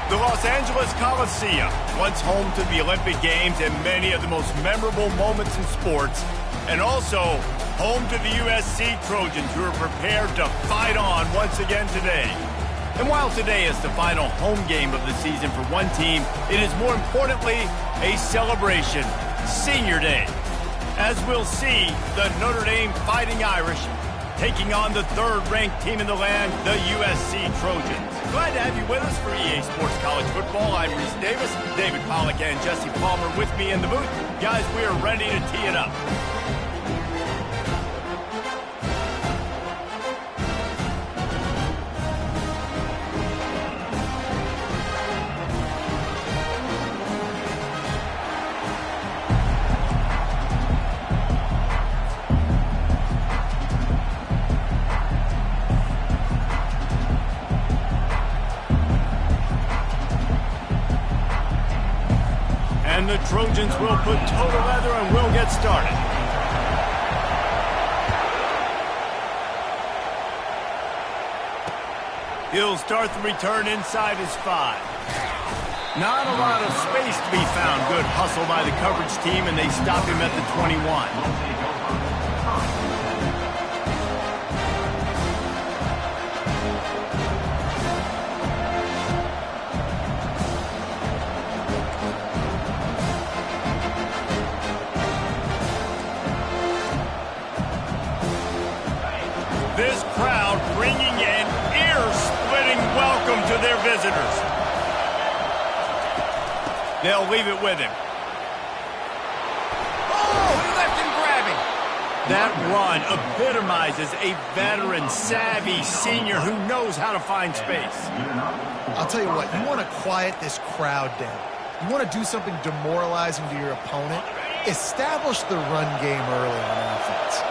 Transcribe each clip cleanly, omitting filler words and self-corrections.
The Los Angeles Coliseum, once home to the Olympic Games and many of the most memorable moments in sports, and also home to the USC Trojans, who are prepared to fight on once again today. And while today is the final home game of the season for one team, it is more importantly a celebration, Senior Day. As we'll see, the Notre Dame Fighting Irish taking on the third-ranked team in the land, the USC Trojans. Glad to have you with us for EA Sports College Football. I'm Reese Davis, David Pollack and Jesse Palmer with me in the booth. Guys, we are ready to tee it up. And the Trojans will put total leather and we'll get started. He'll start the return inside his 5. Not a lot of space to be found. Good hustle by the coverage team, and they stop him at the 21. This crowd bringing an ear-splitting welcome to their visitors. They'll leave it with him. Oh, he left him grabbing. That run epitomizes a veteran, savvy senior who knows how to find space. I'll tell you what, you want to quiet this crowd down. You want to do something demoralizing to your opponent. Establish the run game early on offense.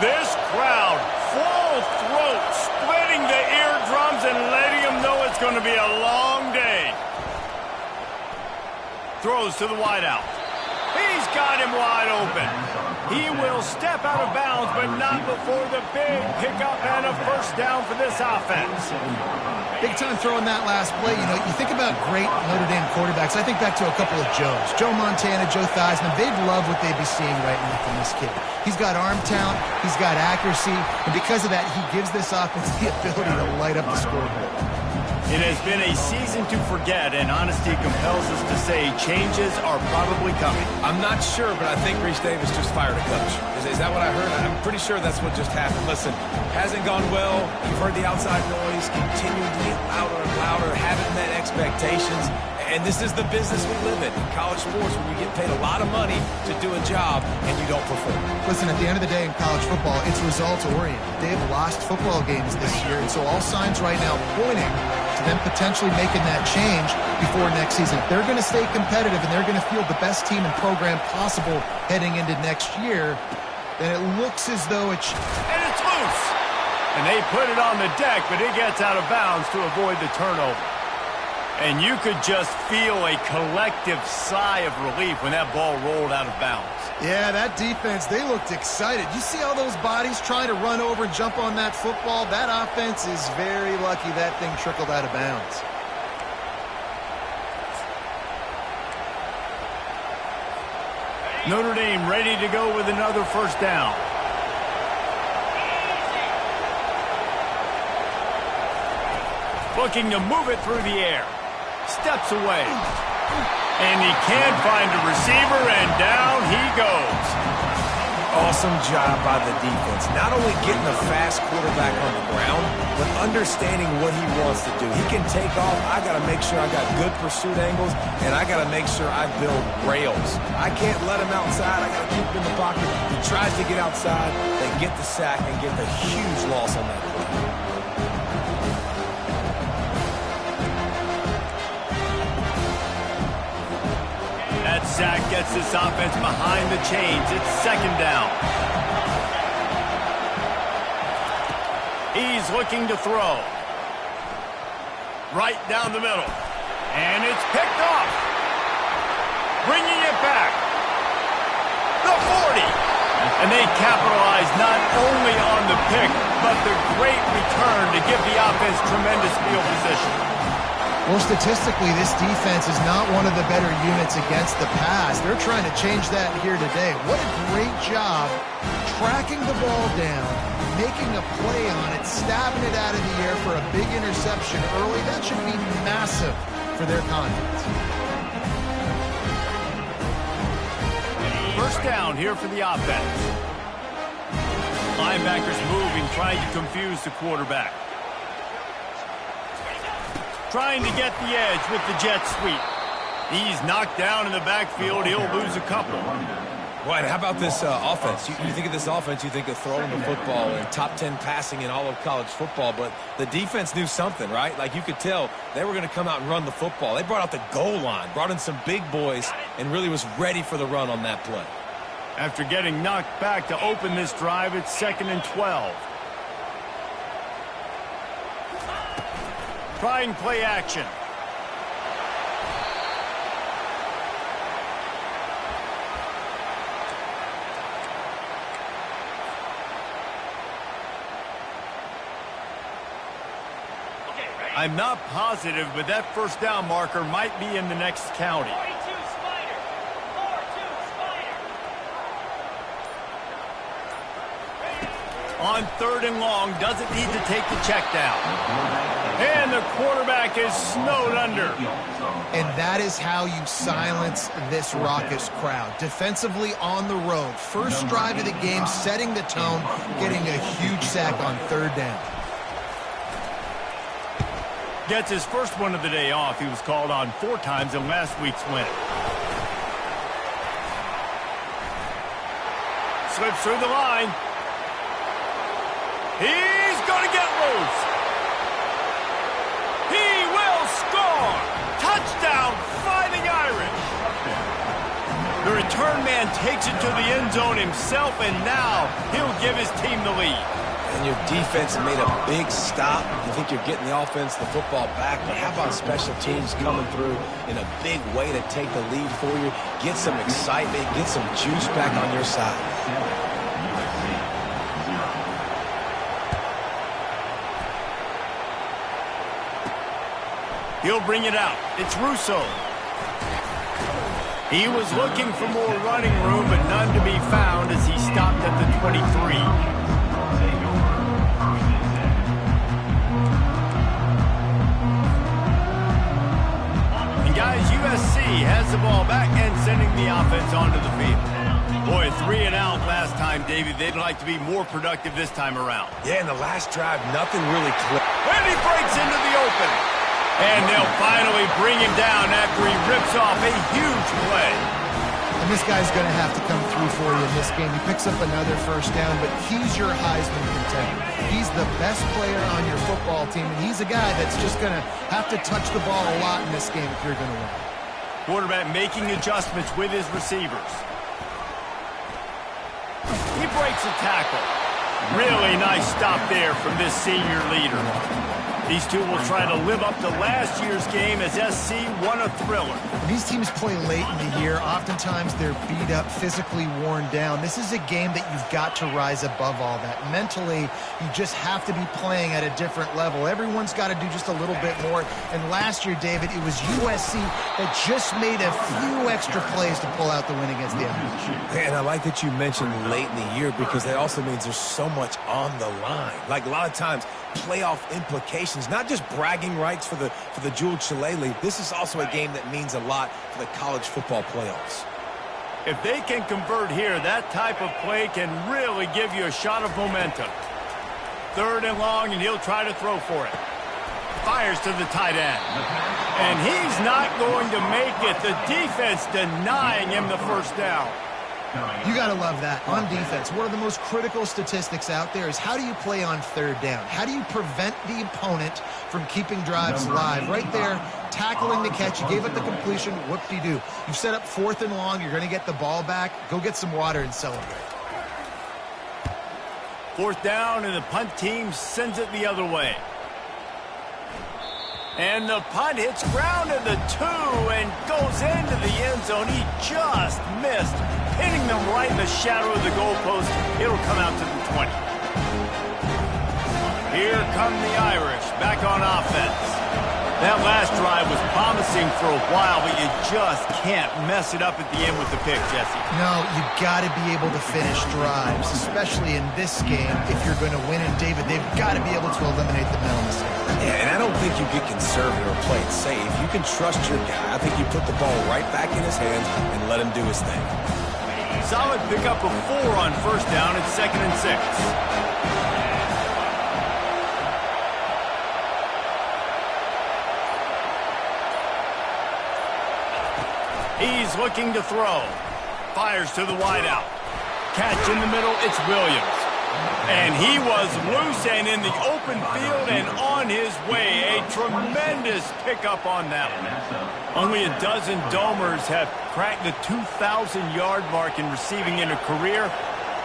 This crowd, full throat, splitting the eardrums and letting them know it's going to be a long day. Throws to the wideout. He's got him wide open. He will step out of bounds, but not before the big pickup and a first down for this offense. Big time throwing that last play. You know, you think about great Notre Dame quarterbacks. I think back to a couple of Joes. Joe Montana, Joe Theismann. They'd love what they'd be seeing right now from this kid. He's got arm talent. He's got accuracy. And because of that, he gives this offense the ability to light up the scoreboard. It has been a season to forget, and honesty compels us to say changes are probably coming. I'm not sure, but I think Reese Davis just fired a coach. Is that what I heard? I'm pretty sure that's what just happened. Listen, hasn't gone well. You've heard the outside noise, continuing to get louder and louder, haven't met expectations. And this is the business we live in college sports, when you get paid a lot of money to do a job and you don't perform. Listen, at the end of the day in college football, it's results-oriented. They've lost football games this year, and so all signs right now pointing to them potentially making that change before next season. If they're going to stay competitive and they're going to field the best team and program possible heading into next year, then it looks as though it's... And it's loose! And they put it on the deck, but it gets out of bounds to avoid the turnover. And you could just feel a collective sigh of relief when that ball rolled out of bounds. Yeah, that defense, they looked excited. You see all those bodies trying to run over and jump on that football? That offense is very lucky that thing trickled out of bounds. Notre Dame ready to go with another first down. Looking to move it through the air. Steps away. And he can't find a receiver, and down he goes. Awesome job by the defense. Not only getting a fast quarterback on the ground, but understanding what he wants to do. He can take off. I got to make sure I got good pursuit angles, and I got to make sure I build rails. I can't let him outside. I got to keep him in the pocket. He tries to get outside. They get the sack and get the huge loss on that play. That sack gets this offense behind the chains. It's second down. He's looking to throw. Right down the middle. And it's picked off. Bringing it back. The 40. And they capitalize not only on the pick, but the great return to give the offense tremendous field position. Well, statistically, this defense is not one of the better units against the pass. They're trying to change that here today. What a great job tracking the ball down, making a play on it, stabbing it out of the air for a big interception early. That should be massive for their confidence. First down here for the offense. Linebackers moving, trying to confuse the quarterback. Trying to get the edge with the jet sweep. He's knocked down in the backfield. He'll lose a couple. Right, how about this offense? You think of this offense, you think of throwing the football and top 10 passing in all of college football, but the defense knew something, right? Like you could tell they were going to come out and run the football. They brought out the goal line, brought in some big boys, and really was ready for the run on that play. After getting knocked back to open this drive, it's 2nd and 12. Trying play action. I'm not positive, but that first down marker might be in the next county. On 3rd and long, doesn't need to take the check down. And the quarterback is snowed under. And that is how you silence this raucous crowd. Defensively on the road. First drive of the game, setting the tone, getting a huge sack on 3rd down. Gets his first one of the day off. He was called on 4 times in last week's win. Slips through the line. He's going to get loose. He will score. Touchdown, Fighting Irish. The return man takes it to the end zone himself, and now he'll give his team the lead. And your defense made a big stop. You think you're getting the offense, the football back, but how about special teams coming through in a big way to take the lead for you, get some excitement, get some juice back on your side. He'll bring it out. It's Russo. He was looking for more running room, but none to be found as he stopped at the 23. And guys, USC has the ball back and sending the offense onto the field. Boy, 3 and out last time, David. They'd like to be more productive this time around. Yeah, in the last drive, nothing really clicked. And he breaks into the open. And they'll finally bring him down after he rips off a huge play. And this guy's going to have to come through for you in this game. He picks up another first down, but he's your Heisman contender. He's the best player on your football team, and he's a guy that's just going to have to touch the ball a lot in this game if you're going to win. Quarterback making adjustments with his receivers. He breaks a tackle. Really nice stop there from this senior leader. These two will try to live up to last year's game as SC won a thriller. These teams play late in the year. Oftentimes they're beat up, physically worn down. This is a game that you've got to rise above all that. Mentally, you just have to be playing at a different level. Everyone's got to do just a little bit more. And last year, David, it was USC that just made a few extra plays to pull out the win against the Irish. And I like that you mentioned late in the year because that also means there's so much on the line. Like a lot of times, playoff implications, not just bragging rights for the Jewel Shillelagh. This is also a game that means a lot for the college football playoffs. If they can convert here, that type of play can really give you a shot of momentum. 3rd and long, and he'll try to throw for it. Fires to the tight end. And he's not going to make it. The defense denying him the first down. You got to love that. On defense, one of the most critical statistics out there is how do you play on 3rd down? How do you prevent the opponent from keeping drives alive? Right there, tackling the catch. You gave up the completion. Whoop-de-doo. You've set up 4th and long. You're going to get the ball back. Go get some water and celebrate. 4th down, and the punt team sends it the other way. And the punt hits ground at the 2 and goes into the end zone. He just missed, hitting them right in the shadow of the goalpost. It'll come out to the 20. Here come the Irish back on offense. That last drive was promising for a while, but you just can't mess it up at the end with the pick, Jesse. No, you got to be able to finish drives, especially in this game. If you're going to win, and David, they've got to be able to eliminate the mental mistakes. Yeah, and I don't think you get conservative or play it safe. You can trust your guy. I think you put the ball right back in his hands and let him do his thing. Solid pickup of 4 on first down at 2nd and 6. He's looking to throw. Fires to the wideout. Catch in the middle, it's Williams. And he was loose and in the open field and on his way. A tremendous pickup on that one. Only a dozen Domers have cracked the 2,000-yard mark in receiving in a career.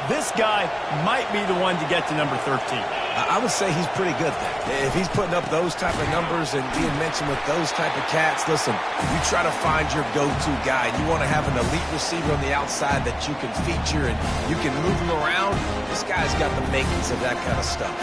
This guy might be the one to get to number 13. I would say he's pretty good there. If he's putting up those type of numbers and being mentioned with those type of cats, listen, you try to find your go-to guy. You want to have an elite receiver on the outside that you can feature and you can move him around. This guy's got the makings of that kind of stuff.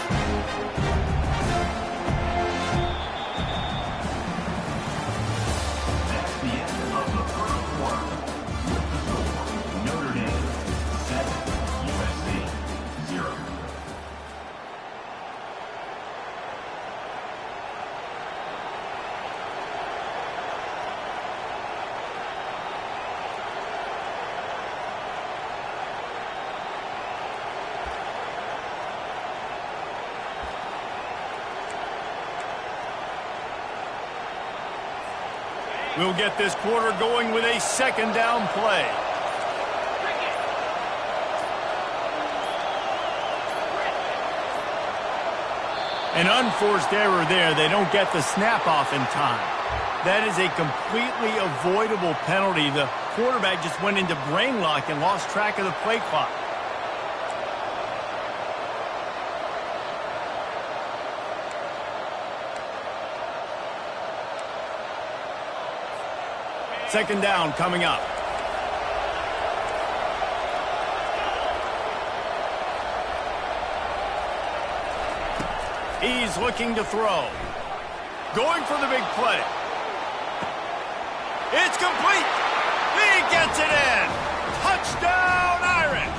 We'll get this quarter going with a 2nd down play. An unforced error there. They don't get the snap off in time. That is a completely avoidable penalty. The quarterback just went into brain lock and lost track of the play clock. Second down coming up. He's looking to throw. Going for the big play. It's complete. He gets it in. Touchdown, Irish.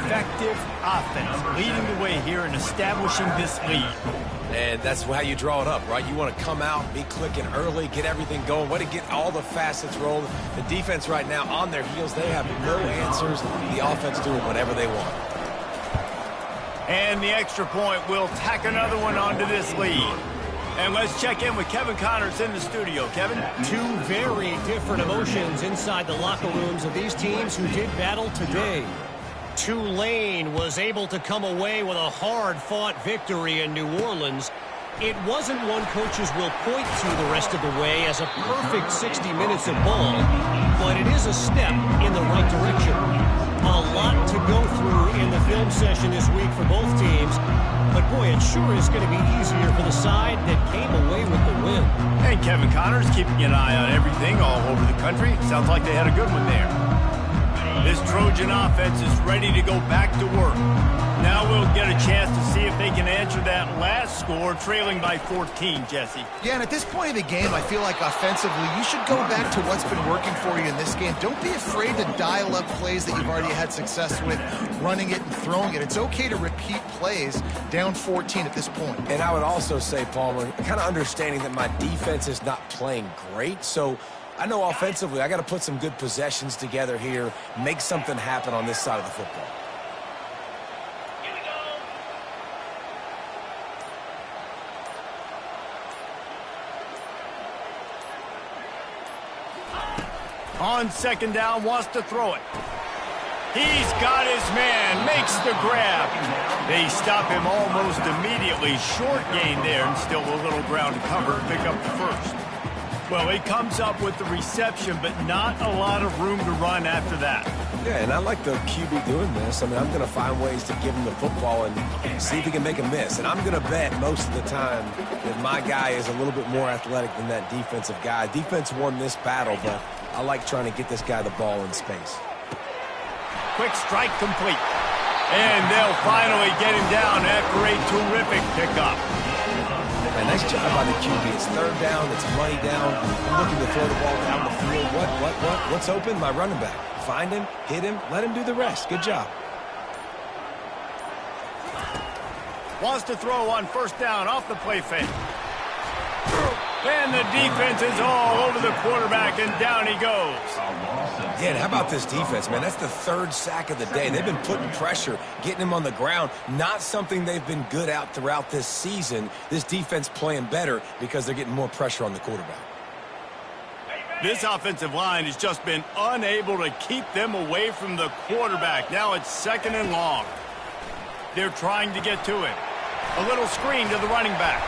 Effective offense leading the way here and establishing this lead. And that's how you draw it up, right? You want to come out, be clicking early, get everything going, want to get all the facets rolled. The defense right now on their heels, they have no answers. The offense doing whatever they want. And the extra point will tack another one onto this lead. And let's check in with Kevin Connors in the studio. Kevin? Two very different emotions inside the locker rooms of these teams who did battle today. Tulane was able to come away with a hard-fought victory in New Orleans. It wasn't one coaches will point to the rest of the way as a perfect 60 minutes of ball, but it is a step in the right direction. A lot to go through in the film session this week for both teams, but boy, it sure is going to be easier for the side that came away with the win. And Kevin Connors keeping an eye on everything all over the country. Sounds like they had a good one there. This Trojan offense is ready to go back to work. Now we'll get a chance to see if they can answer that last score, trailing by 14, Jesse. Yeah, and at this point of the game, I feel like offensively, you should go back to what's been working for you in this game. Don't be afraid to dial up plays that you've already had success with, running it and throwing it. It's okay to repeat plays down 14 at this point. And I would also say, Palmer, kind of understanding that my defense is not playing great, so I know offensively I got to put some good possessions together here, make something happen on this side of the football. On second down, wants to throw it. He's got his man, makes the grab. They stop him almost immediately. Short gain there and still a little ground to cover to pick up the first. Well, he comes up with the reception, but not a lot of room to run after that. Yeah, and I like the QB doing this. I mean, I'm going to find ways to give him the football and see if he can make a miss. And I'm going to bet most of the time that my guy is a little bit more athletic than that defensive guy. Defense won this battle, but I like trying to get this guy the ball in space. Quick strike complete. And they'll finally get him down after a terrific pickup. Man, nice job by the QB. It's third down. It's money down. I'm looking to throw the ball down the field. What's open? My running back. Find him, hit him, let him do the rest. Good job. Wants to throw on first down off the play fake. And the defense is all over the quarterback, and down he goes. Yeah, and how about this defense, man? That's the third sack of the day. They've been putting pressure, getting him on the ground. Not something they've been good at throughout this season. This defense playing better because they're getting more pressure on the quarterback. This offensive line has just been unable to keep them away from the quarterback. Now it's 2nd and long. They're trying to get to it. A little screen to the running back.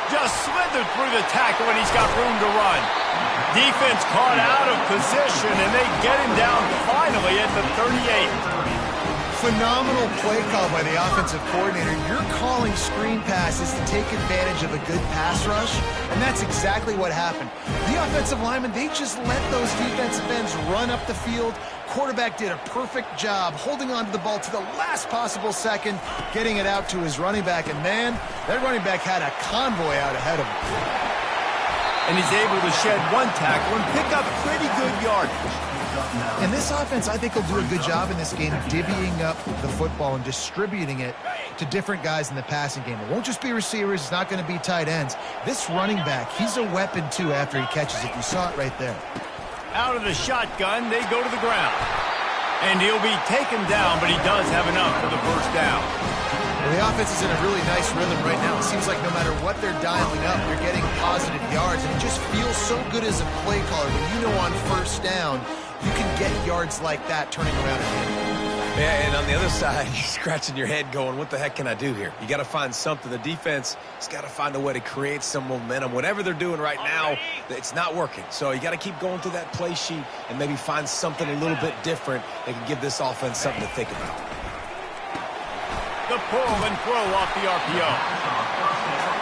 Just slithered through the tackle, and he's got room to run. Defense caught out of position, and they get him down finally at the 38. Phenomenal play call by the offensive coordinator. You're calling screen passes to take advantage of a good pass rush, and that's exactly what happened. The offensive linemen, they just let those defensive ends run up the field. Quarterback did a perfect job holding on to the ball to the last possible second, getting it out to his running back, and man, that running back had a convoy out ahead of him. And he's able to shed one tackle and pick up pretty good yardage. And this offense, I think, will do a good job in this game divvying up the football and distributing it to different guys in the passing game. It won't just be receivers. It's not going to be tight ends. This running back, he's a weapon, too, after he catches it. You saw it right there. Out of the shotgun, they go to the ground. And he'll be taken down, but he does have enough for the first down. Well, the offense is in a really nice rhythm right now. It seems like no matter what they're dialing up, they're getting positive yards. And it just feels so good as a play caller when you know on first down, you can get yards like that turning around a game. Yeah, and on the other side, you're scratching your head going, what the heck can I do here? You got to find something. The defense has got to find a way to create some momentum. Whatever they're doing right now, it's not working. So you got to keep going through that play sheet and maybe find something a little bit different that can give this offense something to think about. The pull and throw off the RPO.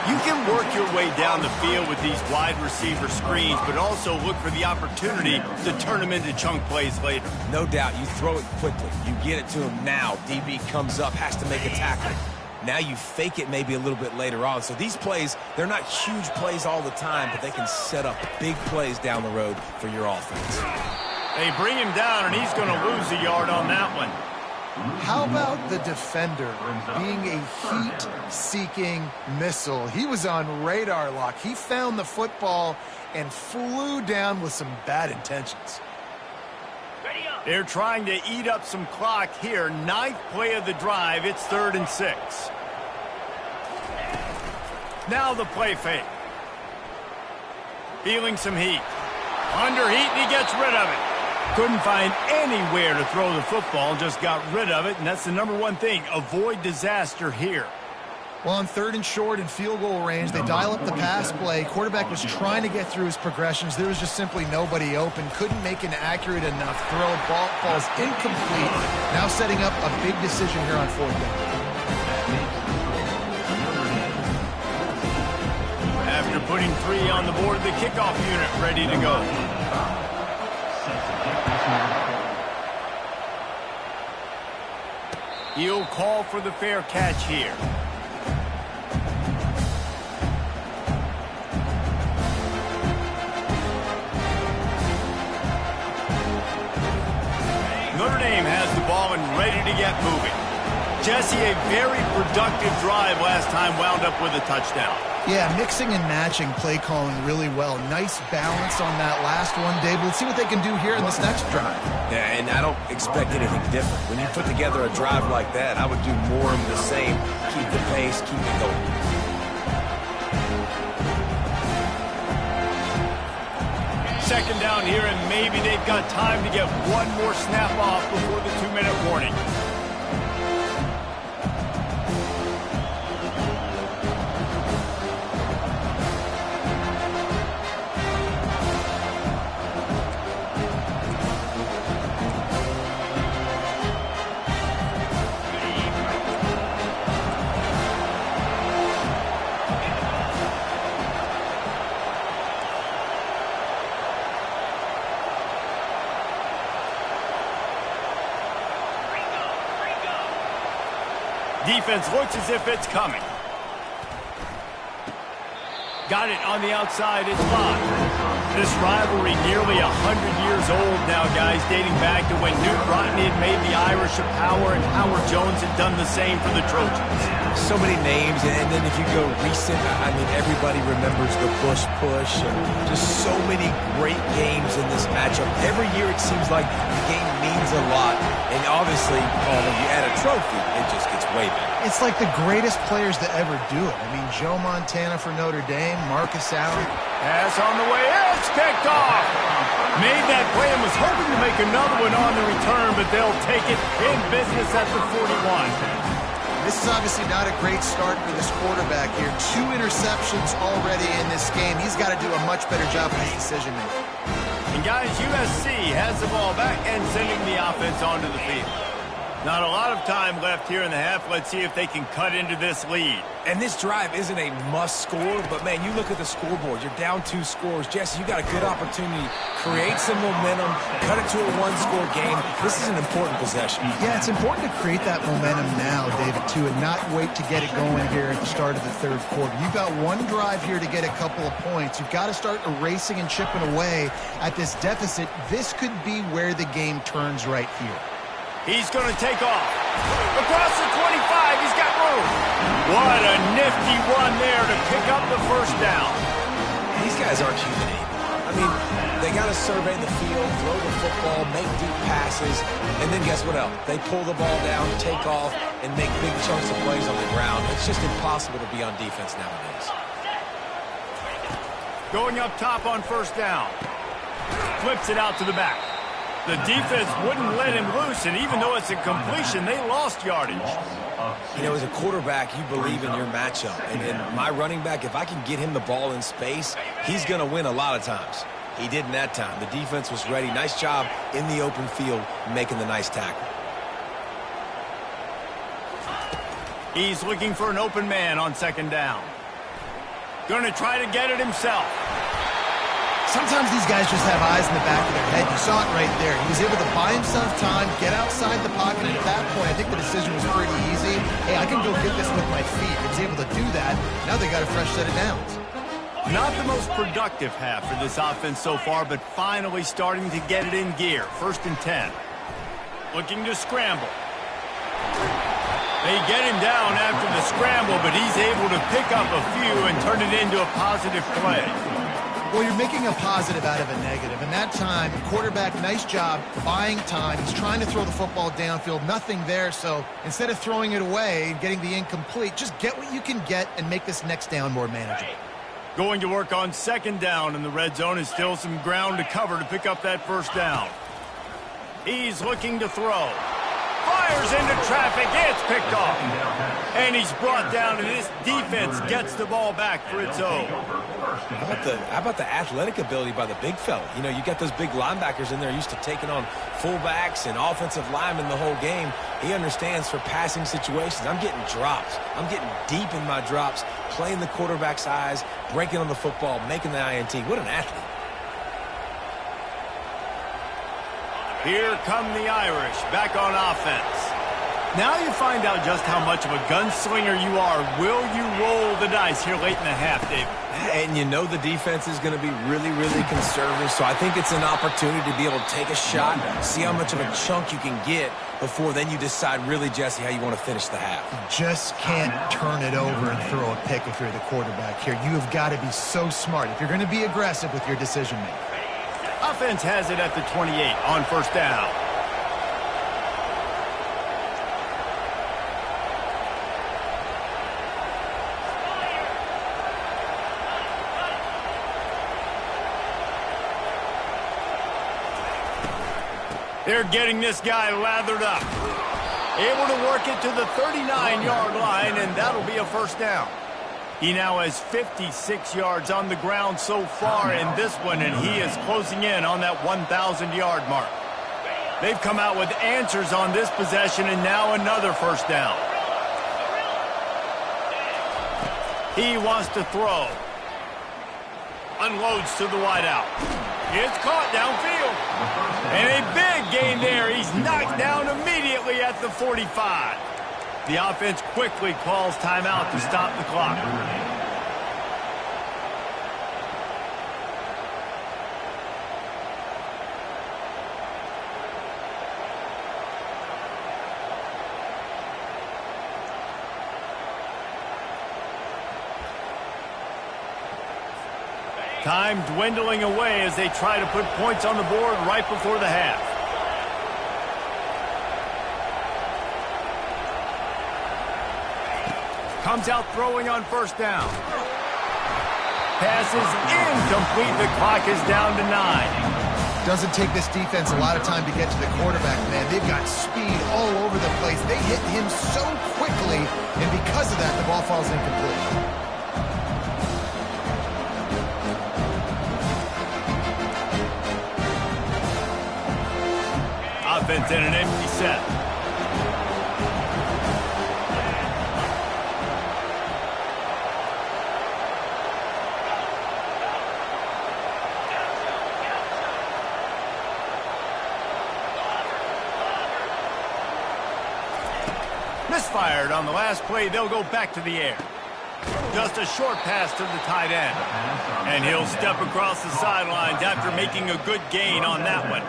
You can work your way down the field with these wide receiver screens, but also look for the opportunity to turn them into chunk plays later. No doubt, you throw it quickly. You get it to him now. DB comes up, has to make a tackle. Now you fake it maybe a little bit later on. So these plays, they're not huge plays all the time, but they can set up big plays down the road for your offense. They bring him down, and he's going to lose a yard on that one. How about the defender being a heat-seeking missile? He was on radar lock. He found the football and flew down with some bad intentions. They're trying to eat up some clock here. 9th play of the drive. It's 3rd and 6. Now the play fake. Feeling some heat. Under heat, and he gets rid of it. Couldn't find anywhere to throw the football, just got rid of it, and that's the #1 thing. Avoid disaster here. Well, on 3rd and short and field goal range, they dial up the pass play. Quarterback was trying to get through his progressions. There was just simply nobody open. Couldn't make an accurate enough throw. Ball falls incomplete. Now setting up a big decision here on 4th down. After putting 3 on the board, the kickoff unit ready to go. He'll call for the fair catch here. Notre Dame has the ball and ready to get moving. Jesse, a very productive drive last time, wound up with a touchdown. Yeah, mixing and matching play calling really well. Nice balance on that last one, Dave. Let's see what they can do here in this next drive. Yeah, and I don't expect anything different. When you put together a drive like that, I would do more of the same. Keep the pace, keep it going. Second down here, and maybe they've got time to get one more snap off before the 2-minute warning. Defense looks as if it's coming. Got it on the outside. It's locked. This rivalry nearly 100 years old now, guys, dating back to when Newt Rockne had made the Irish a power and Howard Jones had done the same for the Trojans. So many names, and then if you go recent, I mean, everybody remembers the Bush push and just so many great games in this matchup. Every year it seems like the game means a lot, and obviously, when you add a trophy, it just gets way better. It's like the greatest players to ever do it. I mean, Joe Montana for Notre Dame, Marcus Allen. Pass on the way. It's picked off. Made that play and was hoping to make another one on the return, but they'll take it in business at the 41. This is obviously not a great start for this quarterback here. 2 interceptions already in this game. He's got to do a much better job with his decision-making. And guys, USC has the ball back and sending the offense onto the field. Not a lot of time left here in the half. Let's see if they can cut into this lead. And this drive isn't a must score, but, man, you look at the scoreboard. You're down 2 scores. Jesse, you got a good opportunity. Create some momentum. Cut it to a 1-score game. This is an important possession. Yeah, it's important to create that momentum now, David, too, and not wait to get it going here at the start of the third quarter. You've got 1 drive here to get a couple of points. You've got to start erasing and chipping away at this deficit. This could be where the game turns right here. He's going to take off. Across the 25, he's got room. What a nifty run there to pick up the first down. These guys aren't human anymore. I mean, they got to survey the field, throw the football, make deep passes, and then guess what else? They pull the ball down, take off, and make big chunks of plays on the ground. It's just impossible to be on defense nowadays. Going up top on first down. Flips it out to the back. The defense wouldn't let him loose, and even though it's a completion, they lost yardage. You know, as a quarterback, you believe in your matchup. And my running back, if I can get him the ball in space, he's going to win a lot of times. He didn't that time. The defense was ready. Nice job in the open field making the nice tackle. He's looking for an open man on second down. Going to try to get it himself. Sometimes these guys just have eyes in the back of their head. You saw it right there. He was able to buy himself time, get outside the pocket, and at that point, I think the decision was pretty easy. Hey, I can go get this with my feet. He was able to do that. Now they got a fresh set of downs. Not the most productive half for this offense so far, but finally starting to get it in gear. 1st and 10. Looking to scramble. They get him down after the scramble, but he's able to pick up a few and turn it into a positive play. Well, you're making a positive out of a negative. And that time, quarterback, nice job buying time. He's trying to throw the football downfield. Nothing there. So instead of throwing it away and getting the incomplete, just get what you can get and make this next down more manageable. Going to work on second down in the red zone is still some ground to cover to pick up that first down. He's looking to throw. Fires into traffic. It's picked off. And he's brought down, and this defense gets the ball back for its own. How about the athletic ability by the big fella? You know, you got those big linebackers in there used to taking on fullbacks and offensive linemen the whole game. He understands for passing situations. I'm getting drops. I'm getting deep in my drops, playing the quarterback's eyes, breaking on the football, making the INT. What an athlete. Here come the Irish back on offense. Now you find out just how much of a gunslinger you are. Will you roll the dice here late in the half, David? And you know the defense is going to be really, really conservative, so I think it's an opportunity to be able to take a shot, see how much of a chunk you can get before then you decide really, Jesse, how you want to finish the half. You just can't turn it over and throw a pick if you're the quarterback here. You have got to be so smart if you're going to be aggressive with your decision-making. Offense has it at the 28 on first down. They're getting this guy lathered up. Able to work it to the 39-yard line, and that'll be a first down. He now has 56 yards on the ground so far in this one, and he is closing in on that 1,000-yard mark. They've come out with answers on this possession, and now another first down. He wants to throw. Unloads to the wideout. It's caught downfield. And a big gain there. He's knocked down immediately at the 45. The offense quickly calls timeout to stop the clock. Time dwindling away as they try to put points on the board right before the half. Comes out throwing on first down. Pass is incomplete. The clock is down to 9. Doesn't take this defense a lot of time to get to the quarterback, man. They've got speed all over the place. They hit him so quickly, and because of that, the ball falls incomplete. Offense in an empty set. Misfired on the last play. They'll go back to the air. Just a short pass to the tight end. And he'll step across the sidelines after making a good gain on that one.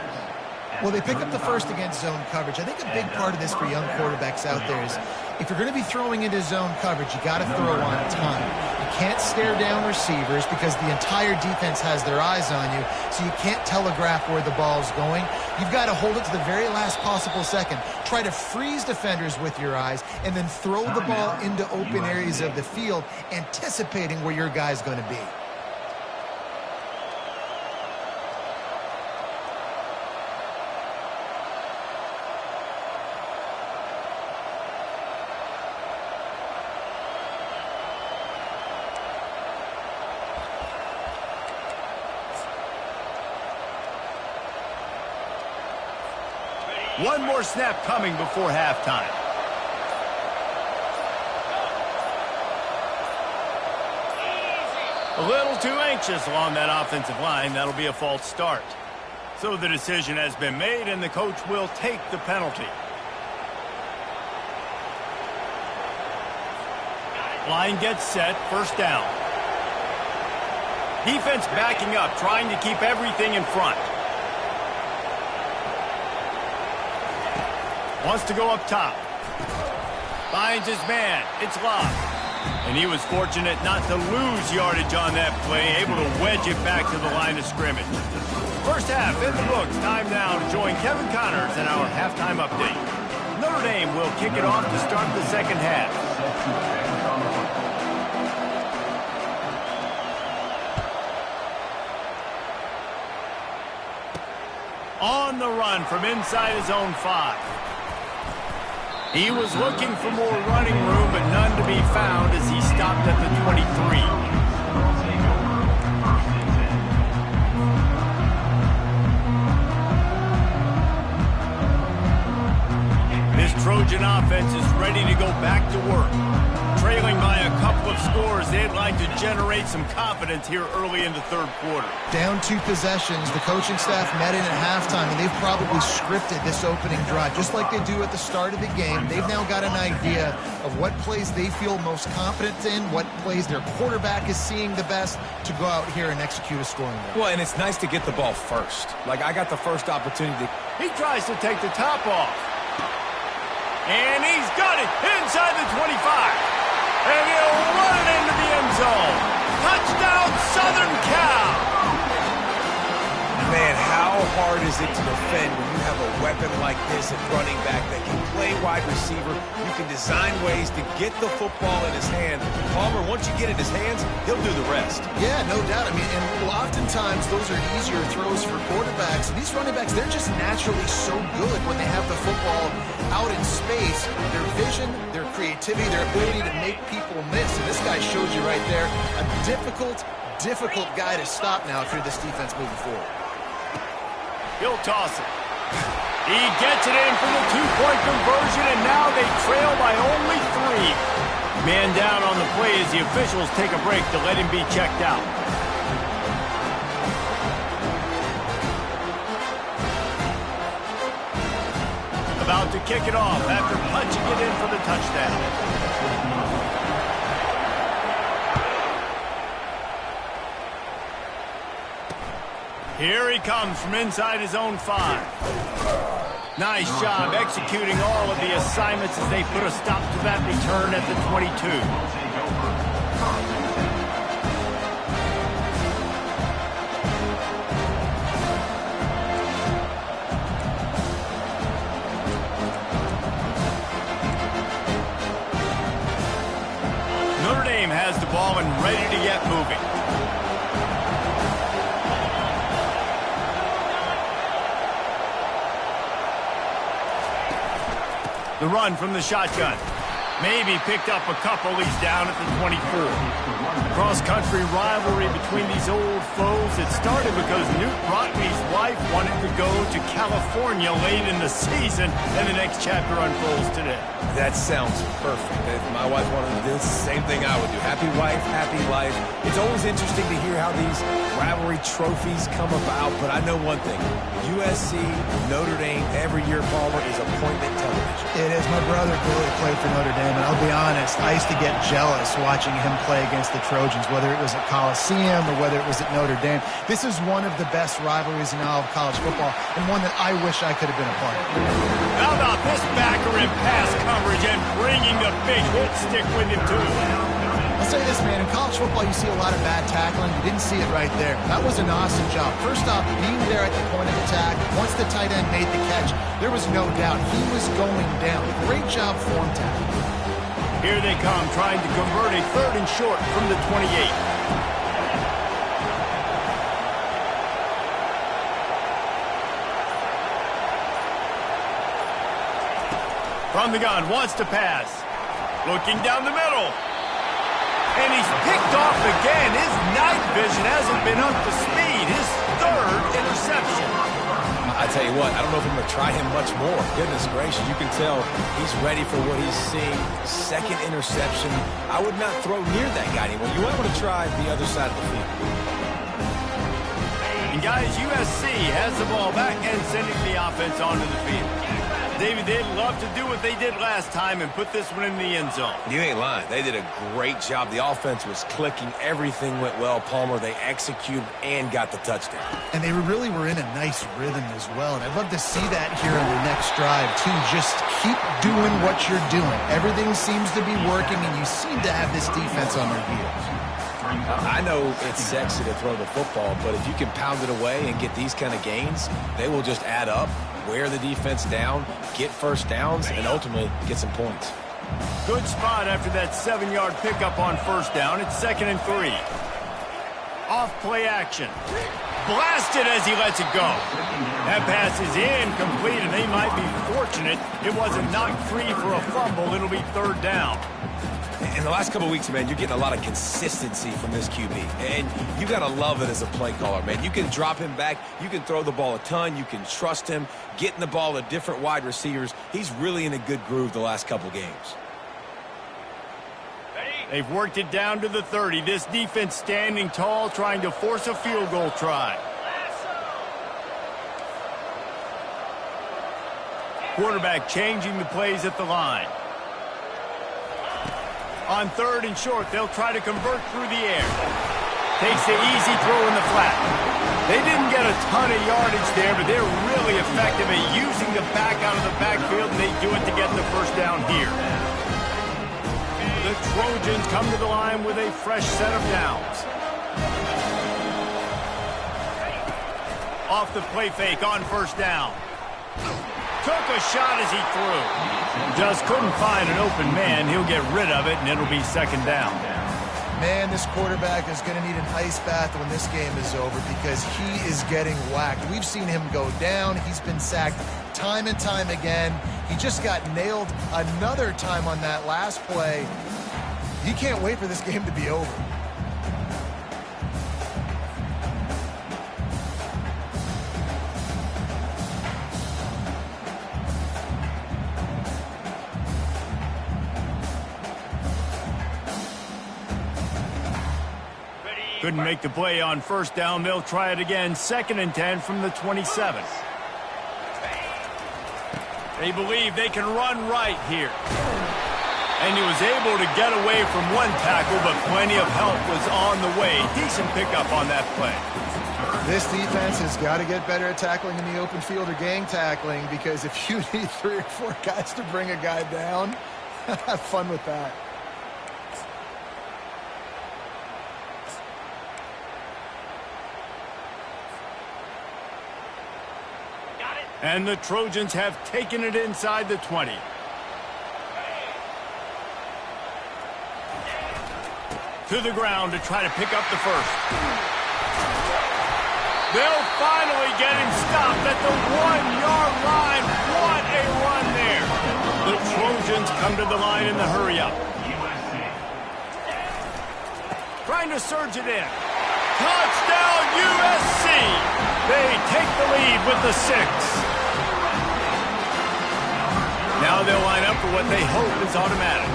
Well, they pick up the first against zone coverage. I think a big part of this for young quarterbacks out there is if you're going to be throwing into zone coverage, you got to throw on time. You can't stare down receivers because the entire defense has their eyes on you, so you can't telegraph where the ball's going. You've got to hold it to the very last possible second. Try to freeze defenders with your eyes and then throw the ball into open areas of the field, anticipating where your guy's going to be. One more snap coming before halftime. A little too anxious along that offensive line. That'll be a false start. So the decision has been made, and the coach will take the penalty. Line gets set, first down. Defense backing up, trying to keep everything in front. Wants to go up top. Finds his man. It's locked. And he was fortunate not to lose yardage on that play, able to wedge it back to the line of scrimmage. First half in the books. Time now to join Kevin Connors in our halftime update. Notre Dame will kick it off to start the second half. On the run from inside his own 5. He was looking for more running room, but none to be found as he stopped at the 23. This Trojan offense is ready to go back to work. Trailing by a couple of scores, they'd like to generate some confidence here early in the third quarter. Down 2 possessions, the coaching staff met in at halftime, and they've probably scripted this opening drive, just like they do at the start of the game. They've now got an idea of what plays they feel most confident in, what plays their quarterback is seeing the best to go out here and execute a scoring drive. Well, and it's nice to get the ball first. Like, I got the first opportunity. He tries to take the top off. And he's got it inside the 25. And he'll run it into the end zone. Touchdown, Southern Cal. Man, how hard is it to defend when you have a weapon like this at running back that can play wide receiver? You can design ways to get the football in his hand. Palmer, once you get it in his hands, he'll do the rest. Yeah, no doubt. I mean, and oftentimes those are easier throws for quarterbacks. These running backs, they're just naturally so good when they have the football out in space. Their vision, their creativity, their ability to make people miss. And this guy showed you right there a difficult guy to stop now if you're this defense moving forward. He'll toss it. He gets it in for the 2-point conversion, and now they trail by only 3. Man down on the play as the officials take a break to let him be checked out. About to kick it off after punching it in for the touchdown. Here he comes from inside his own 5. Nice job executing all of the assignments as they put a stop to that return at the 22. team has the ball and ready to get moving. The run from the shotgun. Maybe picked up a couple. He's down at the 24. Cross-country rivalry between these old foes. It started because Newt Rockney's wife wanted to go to California late in the season, and the next chapter unfolds today. That sounds perfect. If my wife wanted to do the same thing I would do. Happy wife, happy life. It's always interesting to hear how these rivalry trophies come about, but I know one thing. USC, Notre Dame, every year, Palmer, is appointment television. It is. My brother Billy played for Notre Dame, and I'll be honest, I used to get jealous watching him play against the Trojans, whether it was at Coliseum or whether it was at Notre Dame. This is one of the best rivalries in all of college football, and one that I wish I could have been a part of. How about this backer in pass coverage and bringing the big hit stick with him, too? I'll say this, man, in college football you see a lot of bad tackling. You didn't see it right there. That was an awesome job. First off, being there at the point of attack, once the tight end made the catch, there was no doubt he was going down. Great job form tackling. Here they come, trying to convert a 3rd and short from the 28. From the gun, wants to pass. Looking down the middle. And he's picked off again. His night vision hasn't been up to speed. His 3rd interception. I tell you what, I don't know if I'm going to try him much more. Goodness gracious, you can tell he's ready for what he's seeing. 2nd interception. I would not throw near that guy anymore. You might want to try the other side of the field. And guys, USC has the ball back and sending the offense onto the field. David, they'd love to do what they did last time and put this one in the end zone. You ain't lying. They did a great job. The offense was clicking. Everything went well. Palmer, they executed and got the touchdown. And they really were in a nice rhythm as well. And I'd love to see that here on the next drive, too. Just keep doing what you're doing. Everything seems to be working, and you seem to have this defense on their heels. I know it's sexy to throw the football, but if you can pound it away and get these kind of gains, they will just add up, wear the defense down, get first downs, and ultimately get some points. Good spot after that 7-yard pickup on 1st down. It's 2nd and 3. Off play action. Blasted as he lets it go. That pass is incomplete, and they might be fortunate it wasn't knocked free for a fumble. It'll be 3rd down. In the last couple of weeks, man, you're getting a lot of consistency from this QB. And you got to love it as a play caller, man. You can drop him back. You can throw the ball a ton. You can trust him. Getting the ball to different wide receivers. He's really in a good groove the last couple games. They've worked it down to the 30. This defense standing tall, trying to force a field goal try. Quarterback changing the plays at the line. On 3rd and short, they'll try to convert through the air. Takes the easy throw in the flat. They didn't get a ton of yardage there, but they're really effective at using the back out of the backfield, and they do it to get the 1st down here. The Trojans come to the line with a fresh set of downs. Off the play fake on 1st down. Took a shot as he threw. Just couldn't find an open man. He'll get rid of it, and it'll be 2nd down. Man, this quarterback is going to need an ice bath when this game is over because he is getting whacked. We've seen him go down. He's been sacked time and time again. He just got nailed another time on that last play. He can't wait for this game to be over. Couldn't make the play on 1st down. They'll try it again. 2nd and 10 from the 27. They believe they can run right here. And he was able to get away from one tackle, but plenty of help was on the way. Decent pickup on that play. This defense has got to get better at tackling in the open field or gang tackling, because if you need 3 or 4 guys to bring a guy down, have fun with that. And the Trojans have taken it inside the 20. To the ground to try to pick up the first. They'll finally get him stopped at the 1-yard line. What a run there. The Trojans come to the line in the hurry-up. Trying to surge it in. Touchdown, USC. They take the lead with the 6. Now they'll line up for what they hope is automatic.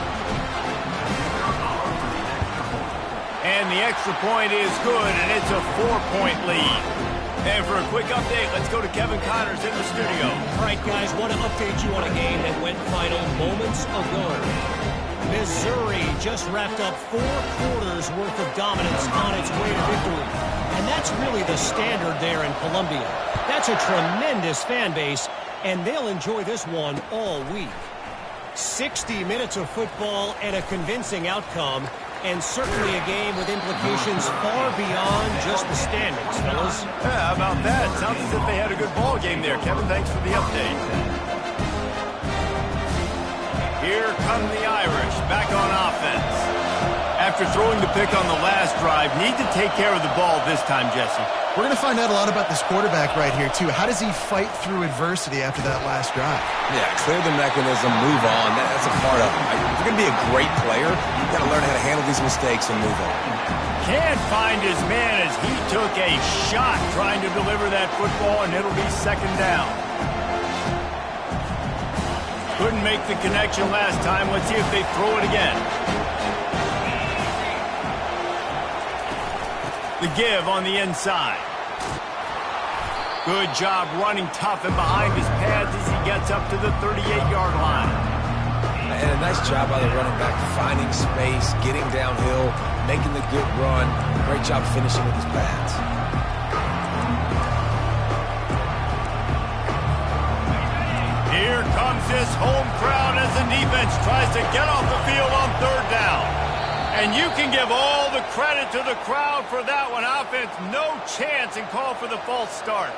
And the extra point is good, and it's a 4-point lead. And for a quick update, let's go to Kevin Connors in the studio. All right, guys, want to update you on a game that went final moments ago. Missouri just wrapped up 4 quarters worth of dominance on its way to victory. And that's really the standard there in Columbia. That's a tremendous fan base, and they'll enjoy this one all week. 60 minutes of football and a convincing outcome, and certainly a game with implications far beyond just the standings, fellas. Yeah, how about that? Sounds as if they had a good ball game there. Kevin, thanks for the update. Here come the Irish, back on offense. After throwing the pick on the last drive, need to take care of the ball this time, Jesse. We're going to find out a lot about this quarterback right here, too. How does he fight through adversity after that last drive? Yeah, clear the mechanism, move on. That's a part of it. If you're going to be a great player, you've got to learn how to handle these mistakes and move on. Can't find his man as he took a shot trying to deliver that football, and it'll be second down. Couldn't make the connection last time. Let's see if they throw it again. The give on the inside. Good job running tough and behind his pads as he gets up to the 38-yard line. And a nice job by the running back, finding space, getting downhill, making the good run. Great job finishing with his pads. Here comes this home crowd as the defense tries to get off the field on third down. And you can give all the credit to the crowd for that one. Offense, no chance, and call for the false start.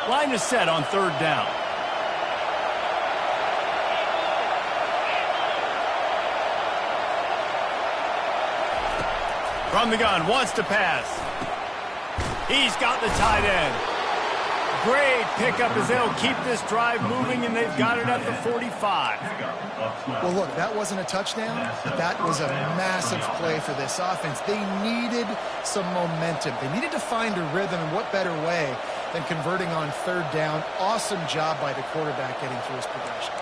Line is set on third down. From the gun, wants to pass. He's got the tight end. Great pickup as they'll keep this drive moving, and they've got it at the 45. Well, look, that wasn't a touchdown, but that was a massive play for this offense. They needed some momentum. They needed to find a rhythm, and what better way than converting on third down. Awesome job by the quarterback getting through his progression.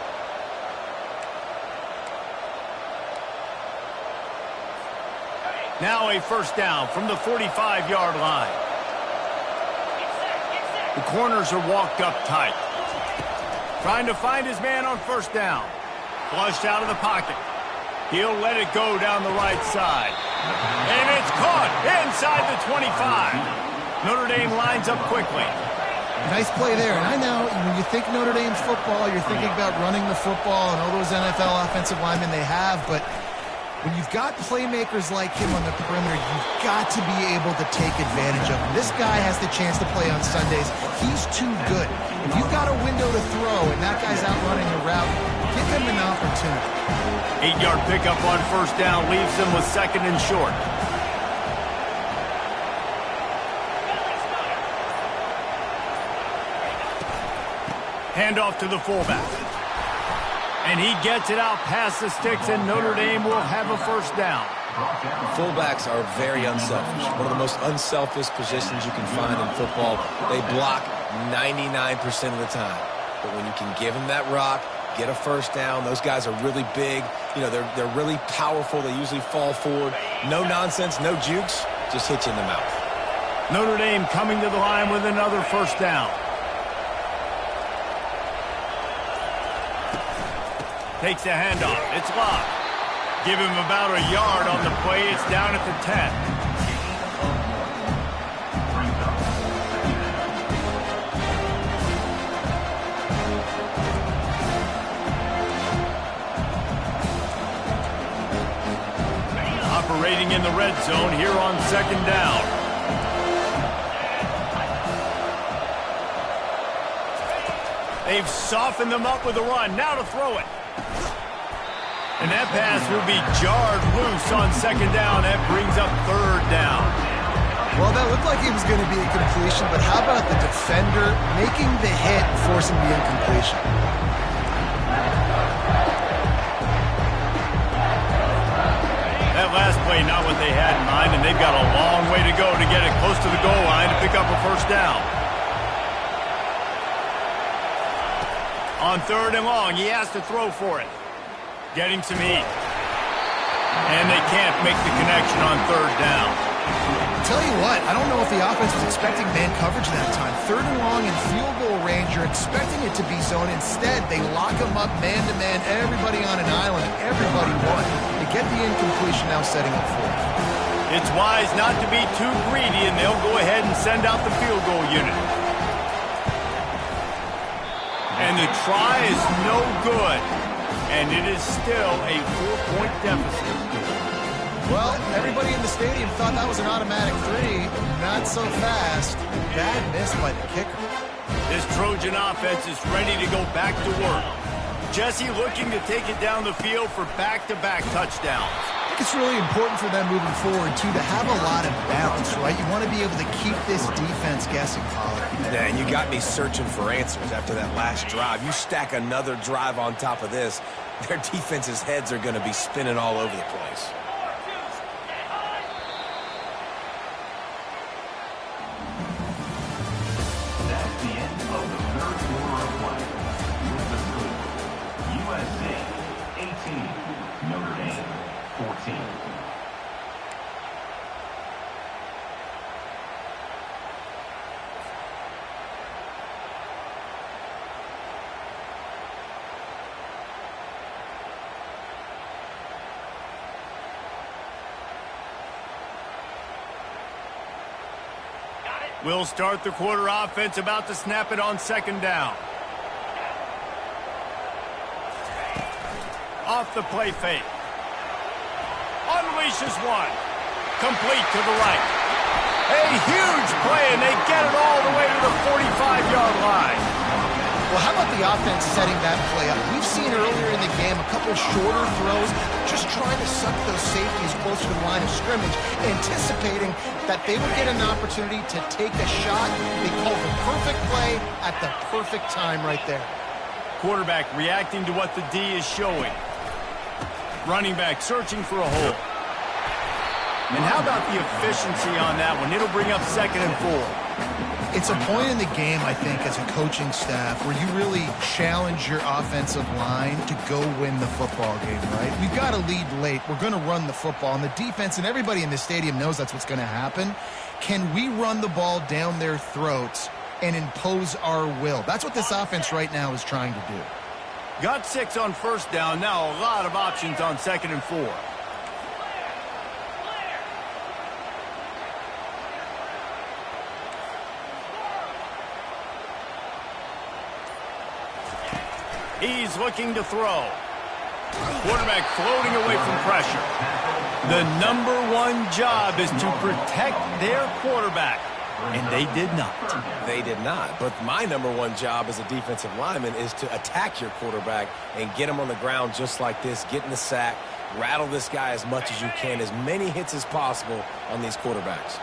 Now a first down from the 45-yard line. The corners are walked up tight. Trying to find his man on first down. Flushed out of the pocket. He'll let it go down the right side. And it's caught inside the 25. Notre Dame lines up quickly. Nice play there. And I know when you think Notre Dame football, you're thinking about running the football and all those NFL offensive linemen they have, but when you've got playmakers like him on the perimeter, you've got to be able to take advantage of him. This guy has the chance to play on Sundays. He's too good. If you've got a window to throw and that guy's out running the route, give him an opportunity. 8-yard pickup on first down leaves him with second and short. Handoff to the fullback. And he gets it out past the sticks, and Notre Dame will have a first down. Fullbacks are very unselfish. One of the most unselfish positions you can find in football. They block 99% of the time. But when you can give them that rock, get a first down, those guys are really big. You know, they're really powerful. They usually fall forward. No nonsense, no jukes, just hit you in the mouth. Notre Dame coming to the line with another first down. Takes the handoff. It's locked. Give him about a yard on the play. It's down at the 10. Operating in the red zone here on second down. They've softened them up with a run. Now to throw it. And that pass will be jarred loose on second down. That brings up third down. Well, that looked like it was going to be a completion, but how about the defender making the hit and forcing the incompletion? That last play, not what they had in mind, and they've got a long way to go to get it close to the goal line to pick up a first down. On third and long, he has to throw for it. Getting some heat. And they can't make the connection on third down. Tell you what, I don't know if the offense was expecting man coverage that time. Third and long in field goal range, you're expecting it to be zone. Instead, they lock them up man-to-man, everybody on an island, everybody won. They get the incompletion, now setting up fourth. It's wise not to be too greedy, and they'll go ahead and send out the field goal unit. And the try is no good. And it is still a 4-point deficit. Well, everybody in the stadium thought that was an automatic three. Not so fast. Bad miss by the kicker. This Trojan offense is ready to go back to work. Jesse looking to take it down the field for back-to-back touchdowns. I think it's really important for them moving forward, too, to have a lot of balance, right? You want to be able to keep this defense guessing, Pollard. Yeah, and you got me searching for answers after that last drive. You stack another drive on top of this, their defense's heads are going to be spinning all over the place. That's the end of the third quarter of play. With the score, USC 18, Notre Dame 14. We'll start the quarter offense, about to snap it on second down. Off the play fake. Unleashes one. Complete to the right. A huge play, and they get it all the way to the 45-yard line. Well, how about the offense setting that play up? We've seen earlier in the game a couple shorter throws, just trying to suck those safeties closer to the line of scrimmage, anticipating that they would get an opportunity to take a shot. They called the perfect play at the perfect time right there. Quarterback reacting to what the D is showing. Running back searching for a hole. And how about the efficiency on that one? It'll bring up second and 4. It's a point in the game, I think, as a coaching staff where you really challenge your offensive line to go win the football game, right? We've got to lead late. We're going to run the football. And the defense and everybody in the stadium knows that's what's going to happen. Can we run the ball down their throats and impose our will? That's what this offense right now is trying to do. Got 6 on first down. Now a lot of options on second and 4. He's looking to throw. Quarterback floating away from pressure. The number one job is to protect their quarterback. And they did not. They did not. But my number one job as a defensive lineman is to attack your quarterback and get him on the ground just like this, get in the sack, rattle this guy as much as you can, as many hits as possible on these quarterbacks.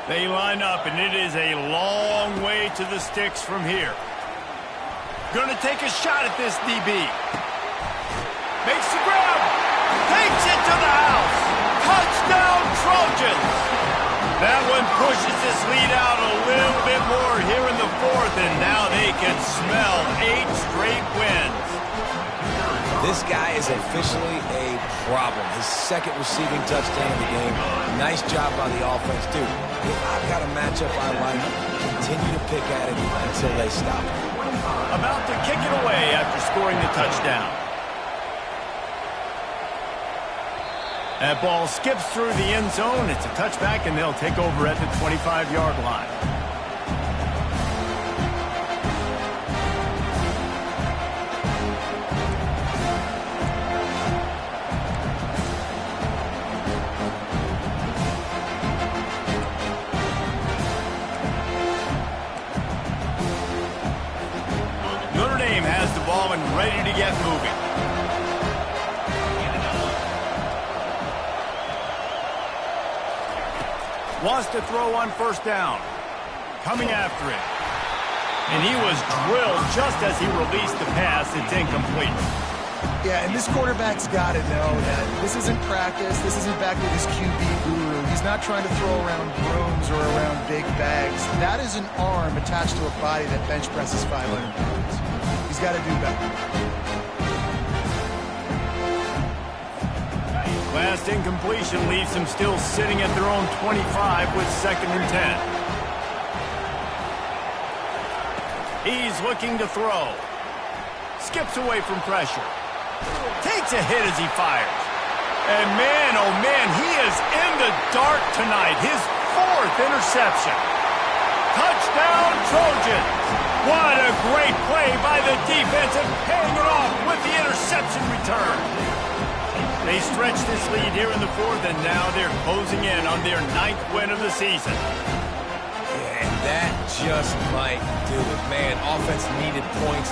They line up, and it is a long way to the sticks from here. Going to take a shot at this DB. Makes the grab. Takes it to the house. Touchdown, Trojans. That one pushes this lead out a little bit more here in the fourth, and now they can smell 8 straight wins. This guy is officially a problem. His second receiving touchdown of the game. Nice job by the offense, dude. If I've got a matchup I like, continue to pick at it until they stop it. About to kick it away after scoring the touchdown. That ball skips through the end zone. It's a touchback, and they'll take over at the 25-yard line. to get moving. Wants to throw on first down. Coming after it. And he was drilled just as he released the pass. It's incomplete. Yeah, and this quarterback's got to know that this isn't practice. This isn't back with his QB guru. He's not trying to throw around brooms or around big bags. That is an arm attached to a body that bench presses 500 pounds. He's got to do better. Last incompletion leaves them still sitting at their own 25 with 2nd and 10. He's looking to throw. Skips away from pressure. Takes a hit as he fires. And man, oh man, he is in the dark tonight. His 4th interception. Touchdown, Trojans. What a great play by the defense and paying it off with the interception return. They stretch this lead here in the 4th, and now they're closing in on their 9th win of the season. And that just might do it. Man, offense needed points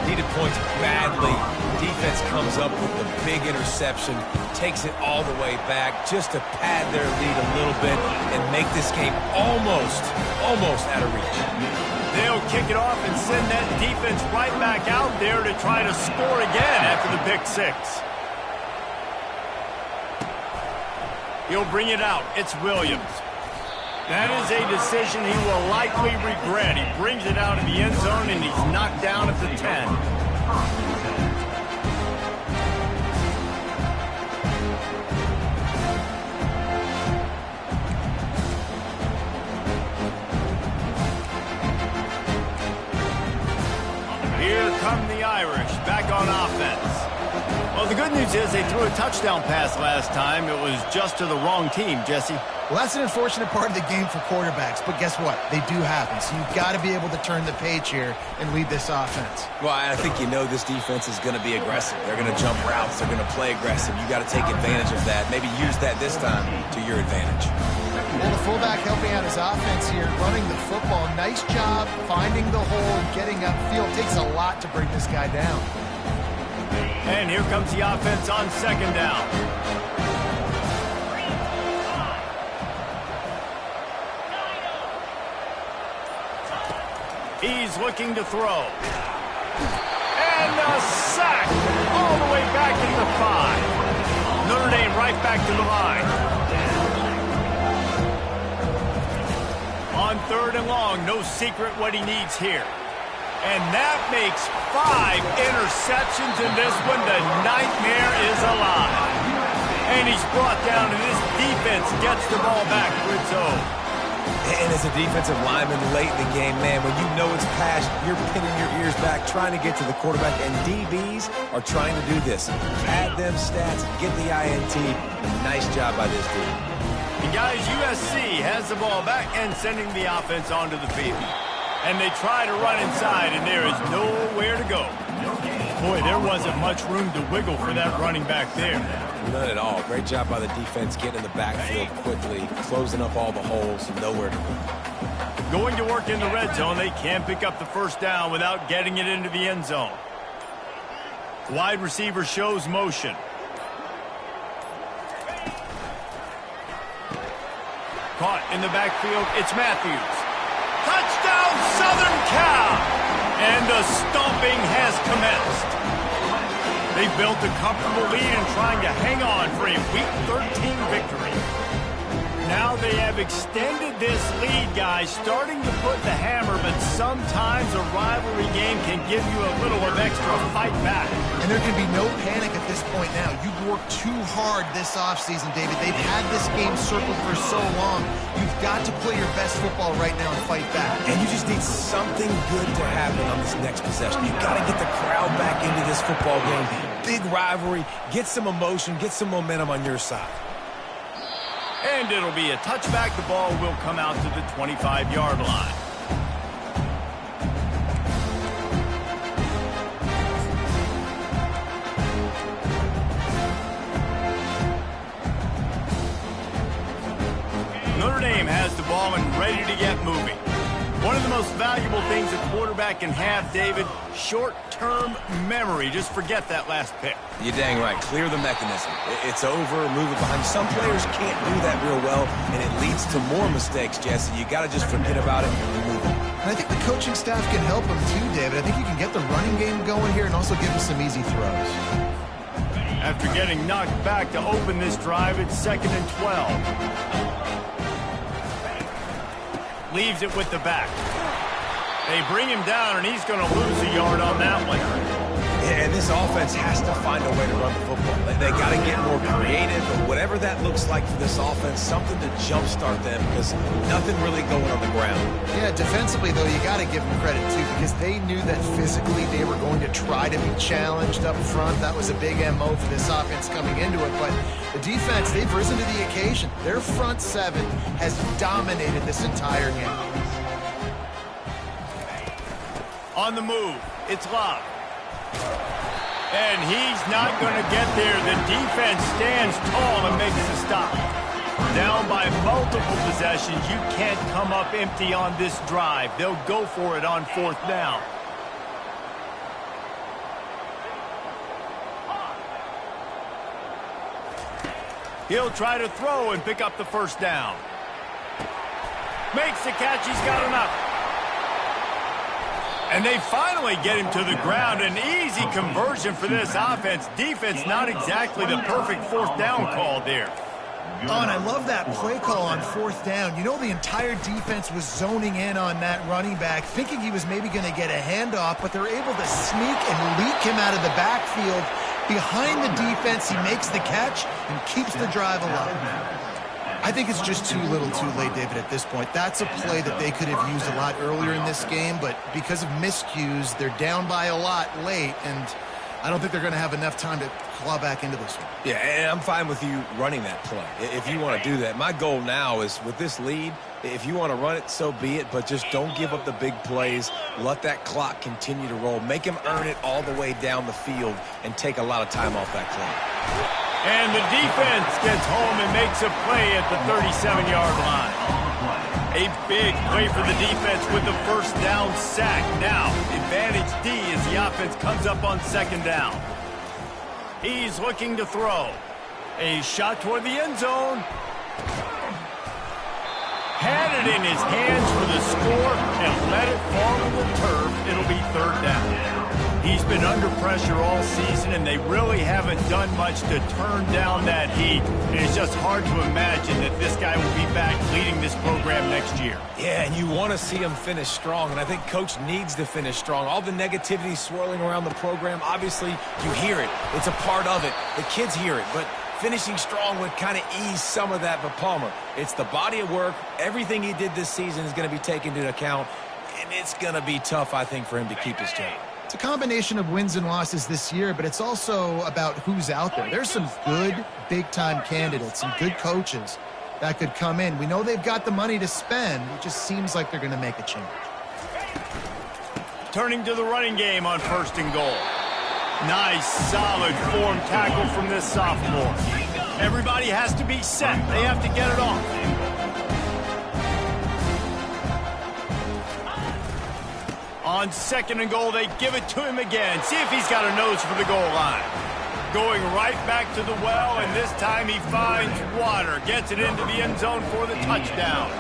badly. Defense comes up with the big interception, takes it all the way back just to pad their lead a little bit and make this game almost out of reach. They'll kick it off and send that defense right back out there to try to score again after the pick 6. He'll bring it out. It's Williams. That is a decision he will likely regret. He brings it out in the end zone, and he's knocked down at the 10. Here come the Irish, back on offense. Well, the good news is they threw a touchdown pass last time. It was just to the wrong team, Jesse. Well, that's an unfortunate part of the game for quarterbacks, but guess what? They do happen, so you've got to be able to turn the page here and lead this offense. Well, I think you know this defense is going to be aggressive. They're going to jump routes. They're going to play aggressive. You got to take advantage of that. Maybe use that this time to your advantage. Well, the fullback helping out his offense here, running the football. Nice job finding the hole and getting upfield. Takes a lot to bring this guy down. And here comes the offense on 2nd down. He's looking to throw. And a sack all the way back at the 5. Notre Dame right back to the line. On 3rd and long, no secret what he needs here. And that makes 5 interceptions in this one. The nightmare is alive. And he's brought down, and this defense gets the ball back for its own. And as a defensive lineman late in the game, man, when you know it's past, you're pinning your ears back, trying to get to the quarterback. And DBs are trying to do this. Pad them stats, get the INT. Nice job by this dude. And guys, USC has the ball back and sending the offense onto the field. And they try to run inside, and there is nowhere to go. Boy, there wasn't much room to wiggle for that running back there. None at all. Great job by the defense getting in the backfield quickly, closing up all the holes, nowhere to go. Going to work in the red zone, they can't pick up the first down without getting it into the end zone. Wide receiver shows motion. Caught in the backfield, it's Matthews. Touchdown, Southern Cal! And the stomping has commenced. They built a comfortable lead and trying to hang on for a Week 13 victory. Now they have extended this lead, guys, starting to put the hammer, but sometimes a rivalry game can give you a little of extra fight back. And there can be no panic at this point now. You've worked too hard this offseason, David. They've had this game circled for so long. You've got to play your best football right now and fight back. And you just need something good to happen on this next possession. You've got to get the crowd back into this football game. Big rivalry. Get some emotion. Get some momentum on your side. And it'll be a touchback. The ball will come out to the 25-yard line. Notre Dame has the ball and ready to get moving. One of the most valuable things a quarterback can have, David, short-term memory. Just forget that last pick. You're dang right. Clear the mechanism. It's over, move it behind. Some players can't do that real well, and it leads to more mistakes, Jesse. You got to just forget about it and move on. And I think the coaching staff can help him too, David. I think you can get the running game going here and also give him some easy throws. After getting knocked back to open this drive, it's 2nd and 12. Leaves it with the back. They bring him down, and he's going to lose a yard on that one. Yeah, and this offense has to find a way to run the football. They got to get more creative, but whatever that looks like for this offense, something to jumpstart them because nothing really going on the ground. Yeah, defensively, though, you got to give them credit, too, because they knew that physically they were going to try to be challenged up front. That was a big MO for this offense coming into it, but the defense, they've risen to the occasion. Their front seven has dominated this entire game. On the move, it's Love. And he's not going to get there. The defense stands tall and makes the stop. Down by multiple possessions, you can't come up empty on this drive. They'll go for it on 4th down. He'll try to throw and pick up the 1st down. Makes the catch. He's got enough. And they finally get him to the ground. An easy conversion for this offense. Defense, not exactly the perfect 4th down call there. Oh, and I love that play call on 4th down. You know, the entire defense was zoning in on that running back, thinking he was maybe going to get a handoff, but they're able to sneak and leak him out of the backfield. Behind the defense, he makes the catch and keeps the drive alive. I think it's just too little too late, David, at this point. That's a play that they could have used a lot earlier in this game, but because of miscues, they're down by a lot late, and I don't think they're going to have enough time to claw back into this one. Yeah, and I'm fine with you running that play if you want to do that. My goal now is with this lead, if you want to run it, so be it, but just don't give up the big plays. Let that clock continue to roll. Make him earn it all the way down the field and take a lot of time off that clock. And the defense gets home and makes a play at the 37-yard line. A big play for the defense with the 1st down sack. Now, advantage D as the offense comes up on 2nd down. He's looking to throw. A shot toward the end zone. Had it in his hands for the score and let it fall on the turf. It'll be 3rd down. He's been under pressure all season, and they really haven't done much to turn down that heat. And it's just hard to imagine that this guy will be back leading this program next year. Yeah, and you want to see him finish strong, and I think Coach needs to finish strong. All the negativity swirling around the program, obviously, you hear it. It's a part of it. The kids hear it, but finishing strong would kind of ease some of that. But Palmer, it's the body of work. Everything he did this season is going to be taken into account, and it's going to be tough, I think, for him to keep his job. It's a combination of wins and losses this year, but it's also about who's out there. There's some good big-time candidates, some good coaches that could come in. We know they've got the money to spend. It just seems like they're going to make a change. Turning to the running game on 1st and goal. Nice, solid form tackle from this sophomore. Everybody has to be set. They have to get it off. On 2nd and goal, they give it to him again. See if he's got a nose for the goal line. Going right back to the well, and this time he finds water. Gets it into the end zone for the touchdown.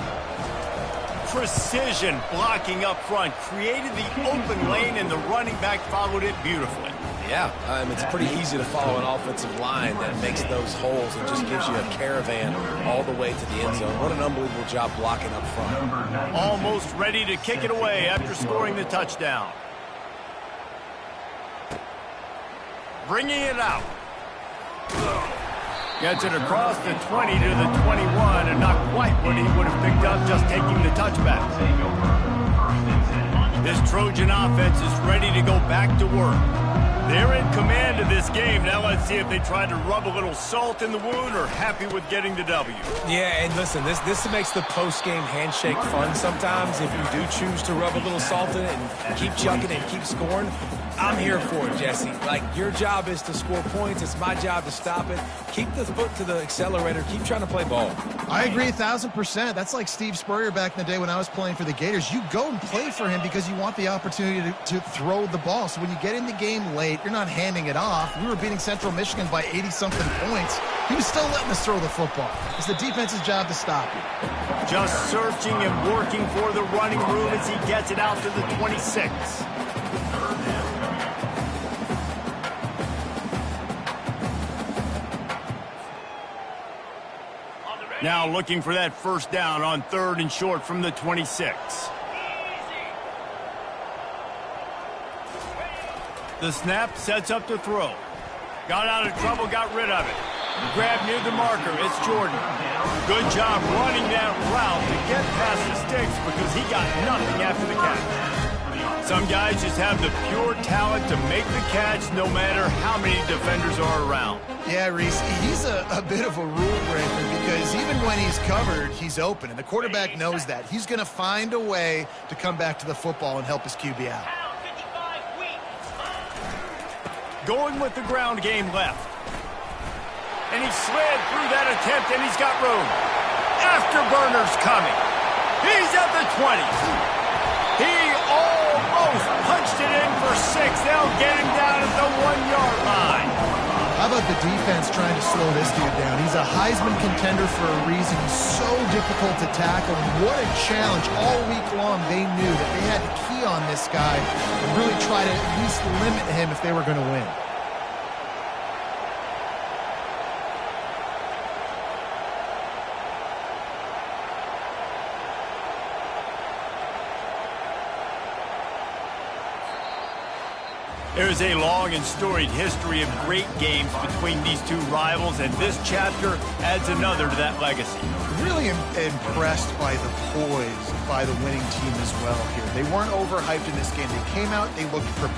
Precision blocking up front. Created the open lane, and the running back followed it beautifully. Yeah, it's pretty easy to follow an offensive line that makes those holes and just gives you a caravan all the way to the end zone. What an unbelievable job blocking up front. Almost ready to kick it away after scoring the touchdown. Bringing it out. Gets it across the 20 to the 21, and not quite what he would have picked up just taking the touchback. This Trojan offense is ready to go back to work. They're in command of this game. Now let's see if they try to rub a little salt in the wound or happy with getting the W. Yeah, and listen, this makes the post-game handshake fun sometimes. If you do choose to rub a little salt in it and keep chucking and keep scoring, I'm here for it, Jesse. Like, your job is to score points. It's my job to stop it. Keep the foot to the accelerator. Keep trying to play ball. I agree 1,000%. That's like Steve Spurrier back in the day when I was playing for the Gators. You go and play for him because you want the opportunity to throw the ball. So when you get in the game late, you're not handing it off. We were beating Central Michigan by 80-something points. He was still letting us throw the football. It's the defense's job to stop it. Just searching and working for the running room as he gets it out to the 26. Now looking for that first down on 3rd and short from the 26. The snap sets up to throw. Got out of trouble, got rid of it. Grab near the marker, it's Jordan. Good job running that route to get past the sticks because he got nothing after the catch. Some guys just have the pure talent to make the catch no matter how many defenders are around. Yeah, Reese, he's a bit of a rule breaker because even when he's covered, he's open. And the quarterback knows that. He's going to find a way to come back to the football and help his QB out. Going with the ground game left. And he slid through that attempt, and he's got room. Afterburner's coming. He's at the 20. He almost punched it in for 6. They'll get him down at the 1-yard line. How about the defense trying to slow this dude down? He's a Heisman contender for a reason. He's so difficult to tackle. What a challenge. All week long, they knew that they had to key on this guy and really try to at least limit him if they were going to win. There's a long and storied history of great games between these two rivals, and this chapter adds another to that legacy. Really impressed by the poise by the winning team as well here. They weren't overhyped in this game. They came out, they looked prepared.